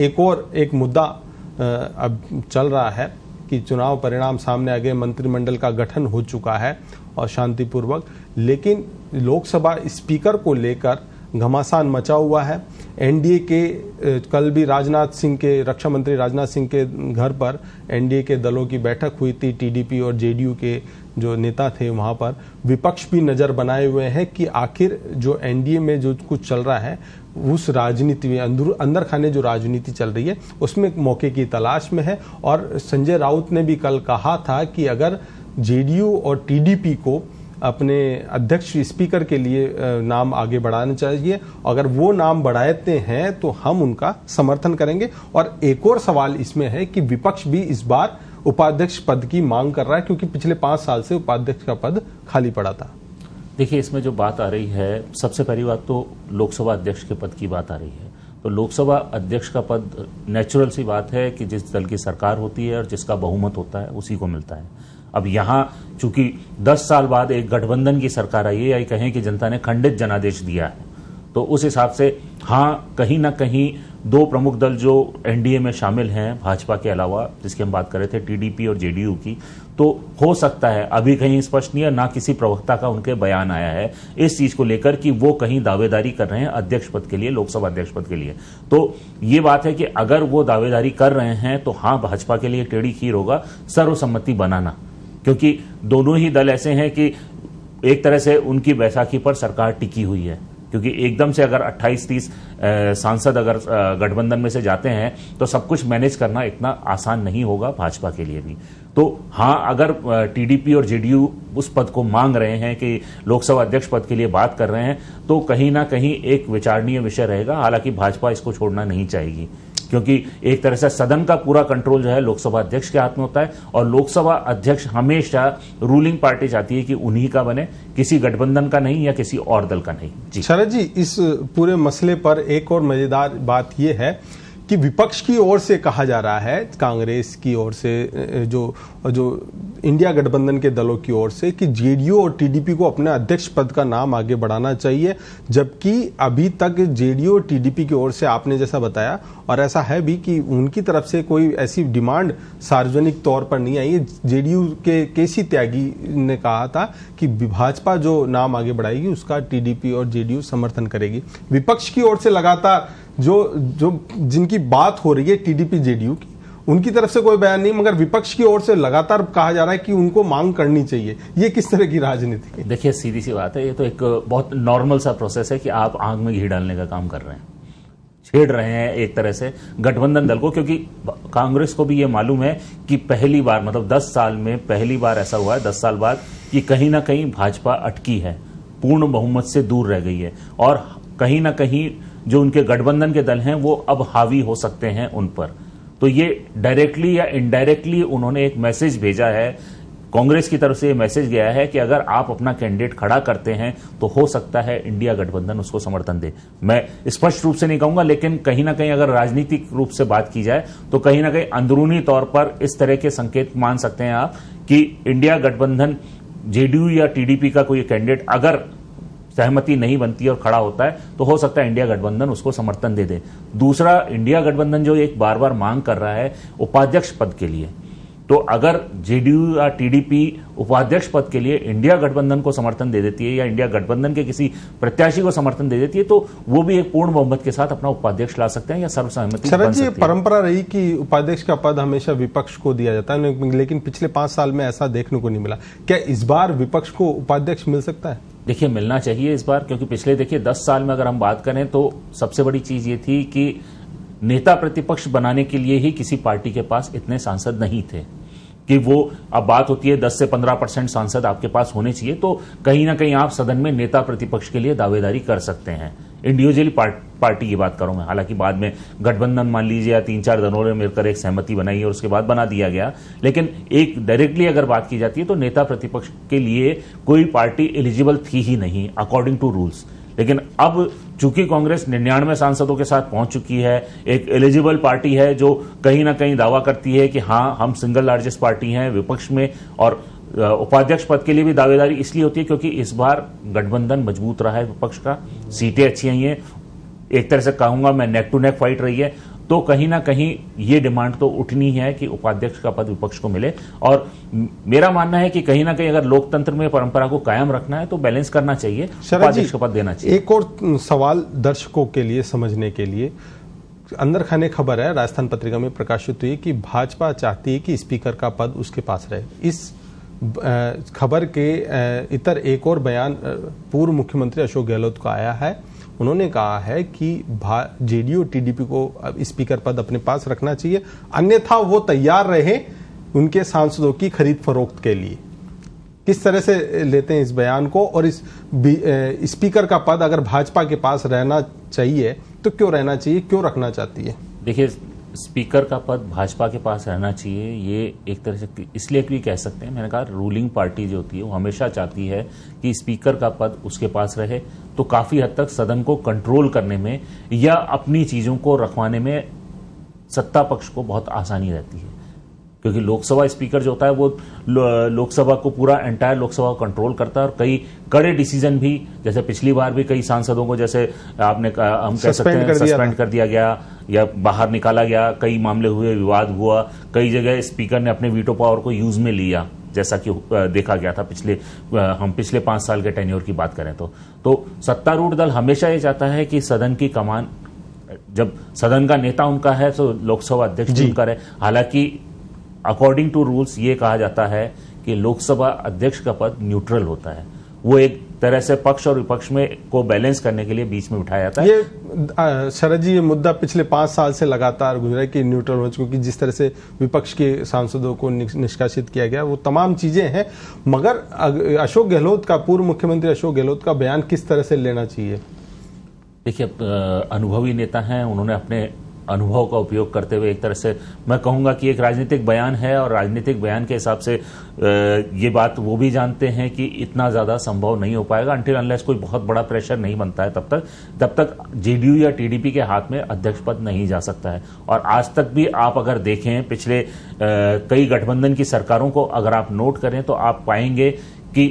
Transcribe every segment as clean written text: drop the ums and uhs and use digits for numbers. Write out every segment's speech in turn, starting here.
एक मुद्दा अब चल रहा है कि चुनाव परिणाम सामने आ गए, मंत्रिमंडल का गठन हो चुका है और शांतिपूर्वक, लेकिन लोकसभा स्पीकर को लेकर घमासान मचा हुआ है। एनडीए के कल भी राजनाथ सिंह के, रक्षा मंत्री राजनाथ सिंह के घर पर एनडीए के दलों की बैठक हुई थी। टीडीपी और जेडीयू के जो नेता थे वहां पर विपक्ष भी नजर बनाए हुए हैं कि आखिर जो एनडीए में जो कुछ चल रहा है उस राजनीति में अंदर खाने जो राजनीति चल रही है उसमें मौके की तलाश में है। और संजय राउत ने भी कल कहा था कि अगर जेडीयू और टीडीपी को अपने अध्यक्ष स्पीकर के लिए नाम आगे बढ़ाना चाहिए, अगर वो नाम बढ़ाते हैं तो हम उनका समर्थन करेंगे। और एक और सवाल इसमें है कि विपक्ष भी इस बार उपाध्यक्ष पद की मांग कर रहा है, क्योंकि पिछले 5 साल से उपाध्यक्ष का पद खाली पड़ा था। देखिए, इसमें जो बात आ रही है, सबसे पहली बात तो लोकसभा अध्यक्ष के पद की बात आ रही है। तो लोकसभा अध्यक्ष का पद नेचुरल सी बात है कि जिस दल की सरकार होती है और जिसका बहुमत होता है उसी को मिलता है। अब यहां चूंकि 10 साल बाद एक गठबंधन की सरकार आई है, या कहें कि जनता ने खंडित जनादेश दिया है, तो उस हिसाब से हाँ, कहीं ना कहीं 2 प्रमुख दल जो एनडीए में शामिल हैं भाजपा के अलावा, जिसकी हम बात कर रहे थे टीडीपी और जेडीयू की, तो हो सकता है, अभी कहीं स्पष्ट नहीं है, ना किसी प्रवक्ता का उनके बयान आया है इस चीज को लेकर कि वो कहीं दावेदारी कर रहे हैं अध्यक्ष पद के लिए, लोकसभा अध्यक्ष पद के लिए। तो ये बात है कि अगर वो दावेदारी कर रहे हैं तो हाँ, भाजपा के लिए टेढ़ी खीर होगा सर्वसम्मति बनाना, क्योंकि दोनों ही दल ऐसे हैं कि एक तरह से उनकी बैसाखी पर सरकार टिकी हुई है। क्योंकि एकदम से अगर 28-30 सांसद अगर गठबंधन में से जाते हैं तो सब कुछ मैनेज करना इतना आसान नहीं होगा भाजपा के लिए भी। तो हाँ, अगर टीडीपी और जेडीयू उस पद को मांग रहे हैं कि लोकसभा अध्यक्ष पद के लिए बात कर रहे हैं, तो कहीं ना कहीं एक विचारणीय विषय रहेगा। हालांकि भाजपा इसको छोड़ना नहीं चाहेगी, क्योंकि एक तरह से सदन का पूरा कंट्रोल जो है लोकसभा अध्यक्ष के हाथ में होता है, और लोकसभा अध्यक्ष हमेशा रूलिंग पार्टी चाहती है कि उन्हीं का बने, किसी गठबंधन का नहीं या किसी और दल का नहीं। जी शरद जी, इस पूरे मसले पर एक और मजेदार बात यह है कि विपक्ष की ओर से कहा जा रहा है, कांग्रेस की ओर से, जो इंडिया गठबंधन के दलों की ओर से, कि जेडीयू और टीडीपी को अपने अध्यक्ष पद का नाम आगे बढ़ाना चाहिए, जबकि अभी तक जेडीयू और टीडीपी की ओर से आपने जैसा बताया, और ऐसा है भी कि उनकी तरफ से कोई ऐसी डिमांड सार्वजनिक तौर पर नहीं आई है। जेडीयू के केसी त्यागी ने कहा था कि भाजपा जो नाम आगे बढ़ाएगी उसका टीडीपी और जेडीयू समर्थन करेगी। विपक्ष की ओर से लगातार जो जिनकी बात हो रही है टीडीपी जेडीयू की, उनकी तरफ से कोई बयान नहीं, मगर विपक्ष की ओर से लगातार कहा जा रहा है कि उनको मांग करनी चाहिए। ये किस तरह की राजनीति है? देखिए, सीधी सी बात है, ये तो एक बहुत नॉर्मल सा प्रोसेस है कि आप आग में घी डालने का काम कर रहे हैं, छेड़ रहे हैं एक तरह से गठबंधन दल को, क्योंकि कांग्रेस को भी ये मालूम है कि पहली बार, मतलब 10 साल में पहली बार ऐसा हुआ है 10 साल बाद कि कहीं ना कहीं भाजपा अटकी है, पूर्ण बहुमत से दूर रह गई है, और कहीं ना कहीं जो उनके गठबंधन के दल हैं वो अब हावी हो सकते हैं उन पर। तो ये डायरेक्टली या इनडायरेक्टली उन्होंने एक मैसेज भेजा है, कांग्रेस की तरफ से ये मैसेज गया है कि अगर आप अपना कैंडिडेट खड़ा करते हैं तो हो सकता है इंडिया गठबंधन उसको समर्थन दे। मैं स्पष्ट रूप से नहीं कहूंगा, लेकिन कहीं ना कहीं अगर राजनीतिक रूप से बात की जाए तो कहीं ना कहीं अंदरूनी तौर पर इस तरह के संकेत मान सकते हैं आप कि इंडिया गठबंधन, जेडीयू या टीडीपी का कोई कैंडिडेट अगर सहमति नहीं बनती और खड़ा होता है तो हो सकता है इंडिया गठबंधन उसको समर्थन दे दे। दूसरा, इंडिया गठबंधन जो एक बार बार मांग कर रहा है उपाध्यक्ष पद के लिए, तो अगर जेडीयू या टीडीपी उपाध्यक्ष पद के लिए इंडिया गठबंधन को समर्थन दे देती है या इंडिया गठबंधन के किसी प्रत्याशी को समर्थन दे देती है, तो वो भी एक पूर्ण बहुमत के साथ अपना उपाध्यक्ष ला सकते हैं या सर्वसहमति बन सकती है। परंपरा रही कि उपाध्यक्ष का पद हमेशा विपक्ष को दिया जाता है, लेकिन पिछले 5 साल में ऐसा देखने को नहीं मिला। क्या इस बार विपक्ष को उपाध्यक्ष मिल सकता है? देखिए, मिलना चाहिए इस बार, क्योंकि पिछले 10 साल में अगर हम बात करें तो सबसे बड़ी चीज ये थी कि नेता प्रतिपक्ष बनाने के लिए ही किसी पार्टी के पास इतने सांसद नहीं थे कि वो, अब बात होती है 10 से 15% सांसद आपके पास होने चाहिए, तो कहीं ना कहीं आप सदन में नेता प्रतिपक्ष के लिए दावेदारी कर सकते हैं। इंडिविजुअली पार्टी की बात करूं मैं, हालांकि बाद में गठबंधन मान लीजिए या 3-4 दलों ने मिलकर एक सहमति बनाई और उसके बाद बना दिया गया, लेकिन एक डायरेक्टली अगर बात की जाती है तो नेता प्रतिपक्ष के लिए कोई पार्टी एलिजिबल थी ही नहीं अकॉर्डिंग टू रूल्स। लेकिन अब चूंकि कांग्रेस 99 सांसदों के साथ पहुंच चुकी है, एक एलिजिबल पार्टी है जो कहीं ना कहीं दावा करती है कि हाँ, हम सिंगल लार्जेस्ट पार्टी हैं विपक्ष में, और उपाध्यक्ष पद के लिए भी दावेदारी इसलिए होती है क्योंकि इस बार गठबंधन मजबूत रहा है विपक्ष का, सीटें अच्छी आई हैं, एक तरह से कहूंगा मैं नेक टू नेक फाइट रही है। तो कहीं ना कहीं ये डिमांड तो उठनी है कि उपाध्यक्ष का पद विपक्ष को मिले। और मेरा मानना है कि कहीं ना कहीं अगर लोकतंत्र में परंपरा को कायम रखना है तो बैलेंस करना चाहिए, उपाध्यक्ष का पद देना चाहिए। एक और सवाल दर्शकों के लिए समझने के लिए, अंदर खाने खबर है, राजस्थान पत्रिका में प्रकाशित हुई कि भाजपा चाहती है कि स्पीकर का पद उसके पास रहे। इस खबर के इतर एक और बयान पूर्व मुख्यमंत्री अशोक गहलोत का आया है। उन्होंने कहा है कि जेडीयू टीडीपी को स्पीकर पद अपने पास रखना चाहिए, अन्यथा वो तैयार रहे उनके सांसदों की खरीद फरोख्त के लिए। किस तरह से लेते हैं इस बयान को, और इस स्पीकर का पद अगर भाजपा के पास रहना चाहिए तो क्यों रहना चाहिए, क्यों रखना चाहती है? देखिए, स्पीकर का पद भाजपा के पास रहना चाहिए, ये एक तरह से इसलिए भी कह सकते हैं, मैंने कहा रूलिंग पार्टी जो होती है वो हमेशा चाहती है कि स्पीकर का पद उसके पास रहे, तो काफी हद तक सदन को कंट्रोल करने में या अपनी चीजों को रखवाने में सत्ता पक्ष को बहुत आसानी रहती है। क्योंकि लोकसभा स्पीकर जो होता है वो लोकसभा को पूरा एंटायर लोकसभा को कंट्रोल करता है, और कई कड़े डिसीजन भी, जैसे पिछली बार भी कई सांसदों को, जैसे आपने हम कह सकते हैं सस्पेंड कर दिया गया या बाहर निकाला गया, कई मामले हुए, विवाद हुआ, कई जगह स्पीकर ने अपने वीटो पावर को यूज में लिया, जैसा कि देखा गया था हम पिछले 5 साल के टेन्योर की बात करें तो सत्तारूढ़ दल हमेशा ये चाहता है कि सदन की कमान, जब सदन का नेता उनका है तो लोकसभा अध्यक्ष भी उनका रहे। हालांकि अकॉर्डिंग टू रूल्स ये कहा जाता है कि लोकसभा अध्यक्ष का पद न्यूट्रल होता है, वो एक तरह से पक्ष और विपक्ष में को बैलेंस करने के लिए बीच में उठाया जाता है। ये शरद जी, ये मुद्दा पिछले 5 साल से लगातार गुजरा कि न्यूट्रल हो, क्योंकि जिस तरह से विपक्ष के सांसदों को निष्कासित किया गया, वो तमाम चीजें हैं। मगर अशोक गहलोत का, पूर्व मुख्यमंत्री अशोक गहलोत का बयान किस तरह से लेना चाहिए? देखिए, अनुभवी नेता हैं, उन्होंने अपने अनुभव का उपयोग करते हुए एक तरह से मैं कहूंगा कि एक राजनीतिक बयान है, और राजनीतिक बयान के हिसाब से ये बात वो भी जानते हैं कि इतना ज्यादा संभव नहीं हो पाएगा अंटिल अनलेस कोई बहुत बड़ा प्रेशर नहीं बनता है, तब तक जेडीयू या टीडीपी के हाथ में अध्यक्ष पद नहीं जा सकता है। और आज तक भी आप अगर देखें पिछले कई गठबंधन की सरकारों को अगर आप नोट करें तो आप पाएंगे कि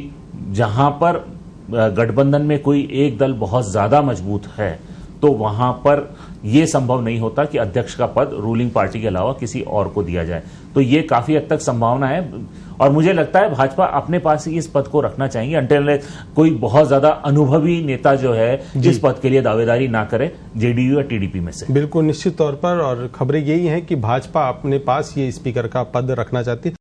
जहां पर गठबंधन में कोई एक दल बहुत ज्यादा मजबूत है तो वहां पर यह संभव नहीं होता कि अध्यक्ष का पद रूलिंग पार्टी के अलावा किसी और को दिया जाए। तो ये काफी हद तक संभावना है, और मुझे लगता है भाजपा अपने पास ही इस पद को रखना चाहिए अंटिल कोई बहुत ज्यादा अनुभवी नेता जो है इस पद के लिए दावेदारी ना करे जेडीयू या टीडीपी में से। बिल्कुल निश्चित तौर पर, और खबरें यही हैं कि भाजपा अपने पास ये स्पीकर का पद रखना चाहती है।